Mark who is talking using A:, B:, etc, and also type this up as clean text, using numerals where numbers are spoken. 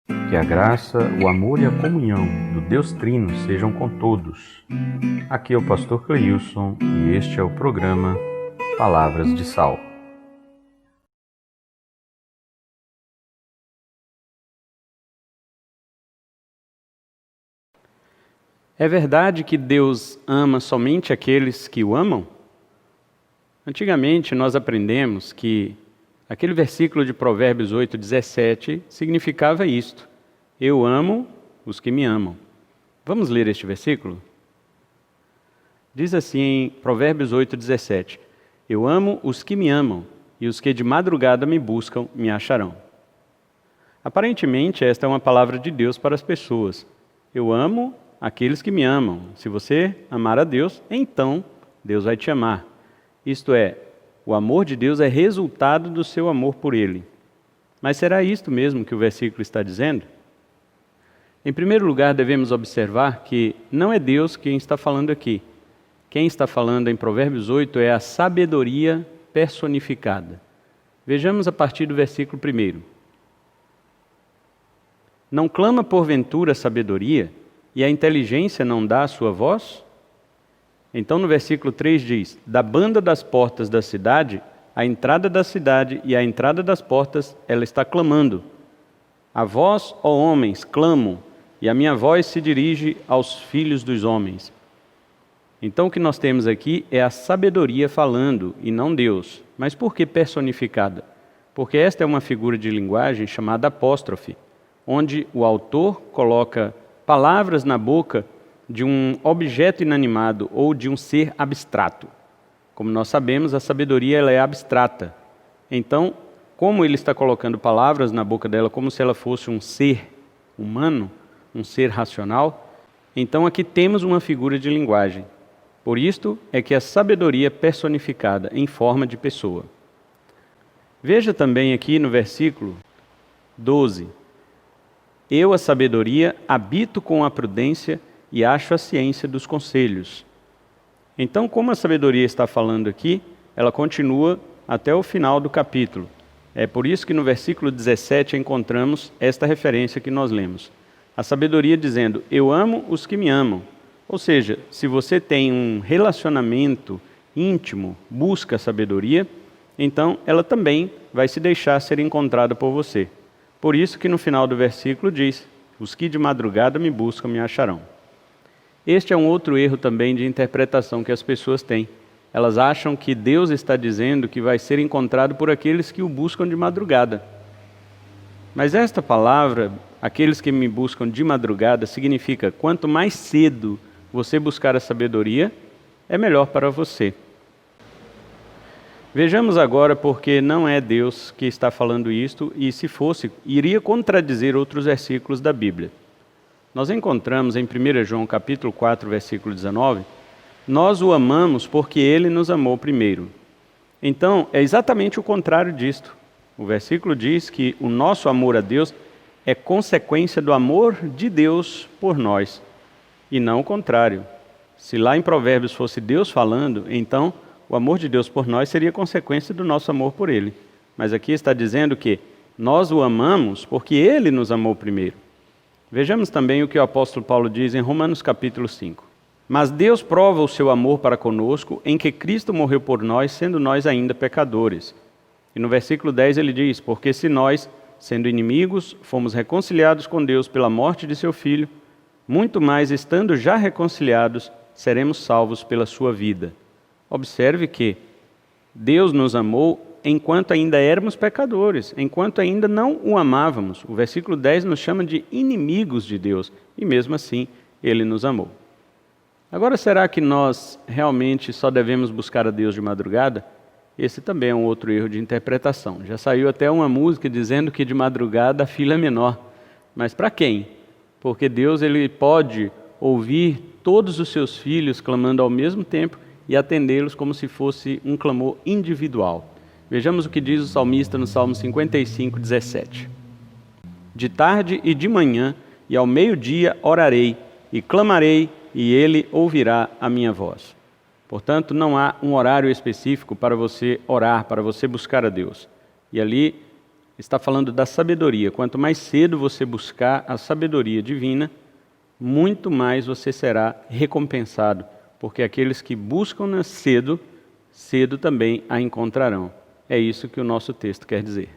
A: Que a graça, o amor e a comunhão do Deus Trino sejam com todos. Aqui é o pastor Cleilson e este é o programa Palavras de Sal. É verdade que Deus ama somente aqueles que o amam? Antigamente nós aprendemos que aquele versículo de Provérbios 8:17 significava isto: eu amo os que me amam. Vamos ler este versículo? Diz assim em Provérbios 8:17: eu amo os que me amam, e os que de madrugada me buscam me acharão. Aparentemente esta é uma palavra de Deus para as pessoas. Eu amo aqueles que me amam. Se você amar a Deus, então Deus vai te amar. Isto é, o amor de Deus é resultado do seu amor por Ele. Mas será isto mesmo que o versículo está dizendo? Em primeiro lugar, devemos observar que não é Deus quem está falando aqui. Quem está falando em Provérbios 8 é a sabedoria personificada. Vejamos a partir do versículo 1. Não clama porventura a sabedoria, e a inteligência não dá a sua voz? Então no versículo 3 diz: da banda das portas da cidade, a entrada da cidade e a entrada das portas, ela está clamando. A vós, ó homens, clamo, e a minha voz se dirige aos filhos dos homens. Então o que nós temos aqui é a sabedoria falando, e não Deus. Mas por que personificada? Porque esta é uma figura de linguagem chamada apóstrofe, onde o autor coloca palavras na boca de um objeto inanimado ou de um ser abstrato. Como nós sabemos, a sabedoria ela é abstrata. Então, como ele está colocando palavras na boca dela como se ela fosse um ser humano, um ser racional, então aqui temos uma figura de linguagem. Por isto é que a sabedoria é personificada em forma de pessoa. Veja também aqui no versículo 12. Eu, a sabedoria, habito com a prudência e acho a ciência dos conselhos. Então, como a sabedoria está falando aqui, ela continua até o final do capítulo. É por isso que no versículo 17 encontramos esta referência que nós lemos. A sabedoria dizendo, eu amo os que me amam. Ou seja, se você tem um relacionamento íntimo, busca a sabedoria, então ela também vai se deixar ser encontrada por você. Por isso que no final do versículo diz, os que de madrugada me buscam me acharão. Este é um outro erro também de interpretação que as pessoas têm. Elas acham que Deus está dizendo que vai ser encontrado por aqueles que o buscam de madrugada. Mas esta palavra, aqueles que me buscam de madrugada, significa quanto mais cedo você buscar a sabedoria, é melhor para você. Vejamos agora porque não é Deus que está falando isto e, se fosse, iria contradizer outros versículos da Bíblia. Nós encontramos em 1 João capítulo 4, versículo 19, nós o amamos porque ele nos amou primeiro. Então, é exatamente o contrário disto. O versículo diz que o nosso amor a Deus é consequência do amor de Deus por nós, e não o contrário. Se lá em Provérbios fosse Deus falando, então o amor de Deus por nós seria consequência do nosso amor por Ele. Mas aqui está dizendo que nós o amamos porque Ele nos amou primeiro. Vejamos também o que o apóstolo Paulo diz em Romanos capítulo 5. Mas Deus prova o seu amor para conosco em que Cristo morreu por nós, sendo nós ainda pecadores. E no versículo 10 ele diz, porque se nós, sendo inimigos, fomos reconciliados com Deus pela morte de seu Filho, muito mais estando já reconciliados, seremos salvos pela sua vida. Observe que Deus nos amou enquanto ainda éramos pecadores, enquanto ainda não o amávamos. O versículo 10 nos chama de inimigos de Deus, e mesmo assim Ele nos amou. Agora, será que nós realmente só devemos buscar a Deus de madrugada? Esse também é um outro erro de interpretação. Já saiu até uma música dizendo que de madrugada a fila é menor. Mas para quem? Porque Deus ele pode ouvir todos os seus filhos clamando ao mesmo tempo e atendê-los como se fosse um clamor individual. Vejamos o que diz o salmista no Salmo 55, 17. De tarde e de manhã e ao meio-dia orarei e clamarei e ele ouvirá a minha voz. Portanto, não há um horário específico para você orar, para você buscar a Deus. E ali Está falando da sabedoria. Quanto mais cedo você buscar a sabedoria divina, muito mais você será recompensado, porque aqueles que buscam cedo, cedo também a encontrarão. É isso que o nosso texto quer dizer.